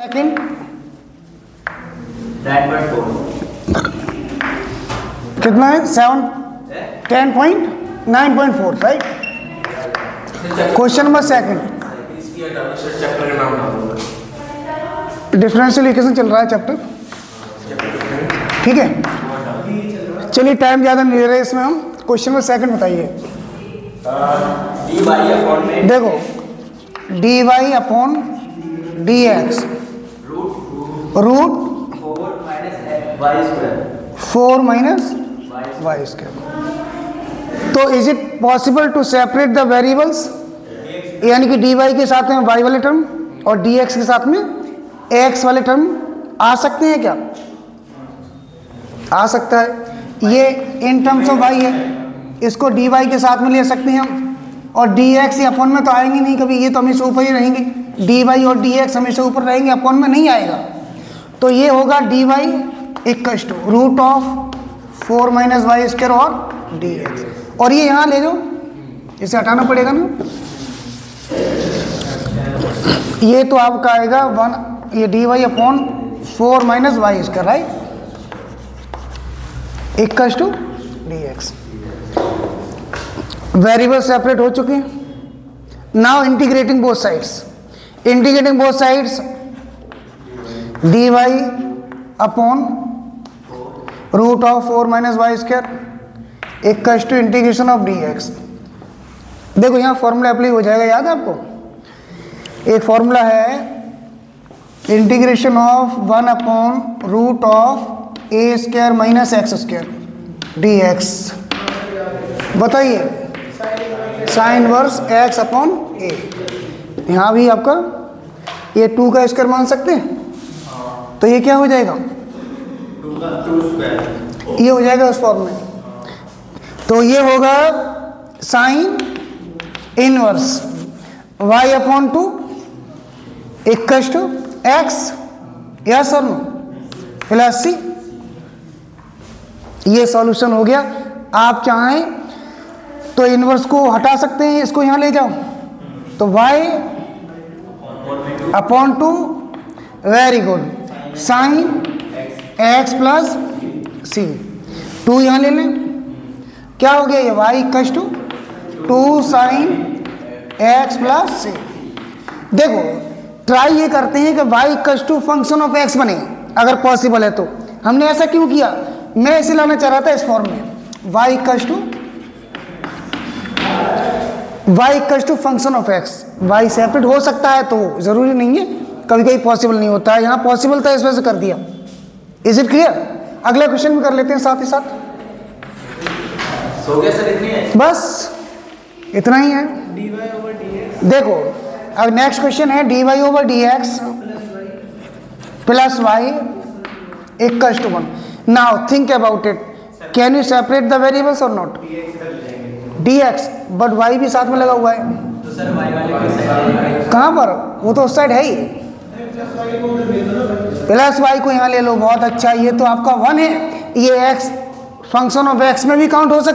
Second 9.4 कितना है 10.9.4 right. Question number second, chapter का नाम डालूंगा। डिफरेंशियल इक्वेशन चल रहा है चैप्टर, ठीक है। चलिए टाइम ज़्यादा नहीं ले रहे इसमें, हम क्वेश्चन नंबर सेकंड बताइए। देखो d Y upon d x root 4 minus Y square. तो is it possible to separate the variables, यानी कि डी वाई के साथ में वाई वाले टर्म और डी एक्स के साथ में एक्स वाले टर्म आ सकते हैं क्या? आ सकता है। ये इन टर्म्स ऑफ वाई है, इसको डी वाई के साथ में ले सकते हैं हम, और डी एक्स या अपॉन में तो आएंगे नहीं कभी, ये तो हमेशा ऊपर ही रहेंगे। डी वाई और डी एक्स हमेशा ऊपर रहेंगे, अपॉन में नहीं आएगा। तो ये होगा D Y equals to root of 4 minus Y square और डी एक्स। और ये यहाँ ले जाओ, इसे हटाना पड़ेगा ना। ये तो आपका आएगा 1, ये D Y upon 4 minus Y square right equals to D X. Variable separate हो चुके हैं। Now integrating both sides, integrating both sides D Y upon root of 4 minus Y square equals to integration of D X. देखो यहाँ formula apply हो जाएगा, याद है आपको? एक फॉर्मूला है integration of 1 upon root of A square minus X square D X. बताइए sine inverse X upon A. यहाँ भी आपका ये 2 का स्क्वायर मान सकते हैं, तो ये क्या हो जाएगा? 2 स्क्वायर। ये हो जाएगा उस फॉर्म में। तो ये होगा sine inverse y upon 2 equals to X, yes और नो, प्लस सी। ये सॉल्यूशन हो गया। आप चाहें तो इनवर्स को हटा सकते हैं, इसको यहाँ ले जाओ, तो y upon 2 very good sine x plus c. 2 यहाँ ले लें, क्या हो गया? ये y equals to 2 sine x plus c. देखो ट्राई ये करते हैं कि y equals to function of x बने, अगर पॉसिबल है तो। हमने ऐसा क्यों किया? मैं इसे लाना चाह रहा था इस फॉर्म में, y equals to function of x। y separate हो सकता है तो जरूरी नहीं है, कभी कभी पॉसिबल नहीं होता है। यहाँ पॉसिबल था इस वजह से कर दिया। Is it clear? अगला क्वेश्चन भी कर लेते हैं साथ ही साथ। सो गया सर, इतनी है? बस इतना ही है। देखो अब नेक्स्ट क्वेश्चन है d y over d x plus y equals to 1। Now think about it, can you separate the variables और not? D x, but y भी साथ में लगा हुआ है। तो सर वाई वाले की साइड कहाँ पर? वो तो उस साइड है ही। प्लस वाई को यहाँ ले लो, बहुत अच्छा। ये तो आपका 1 है, ये एक्स फंक्शन ऑफ एक्स में भी काउंट हो सकता है।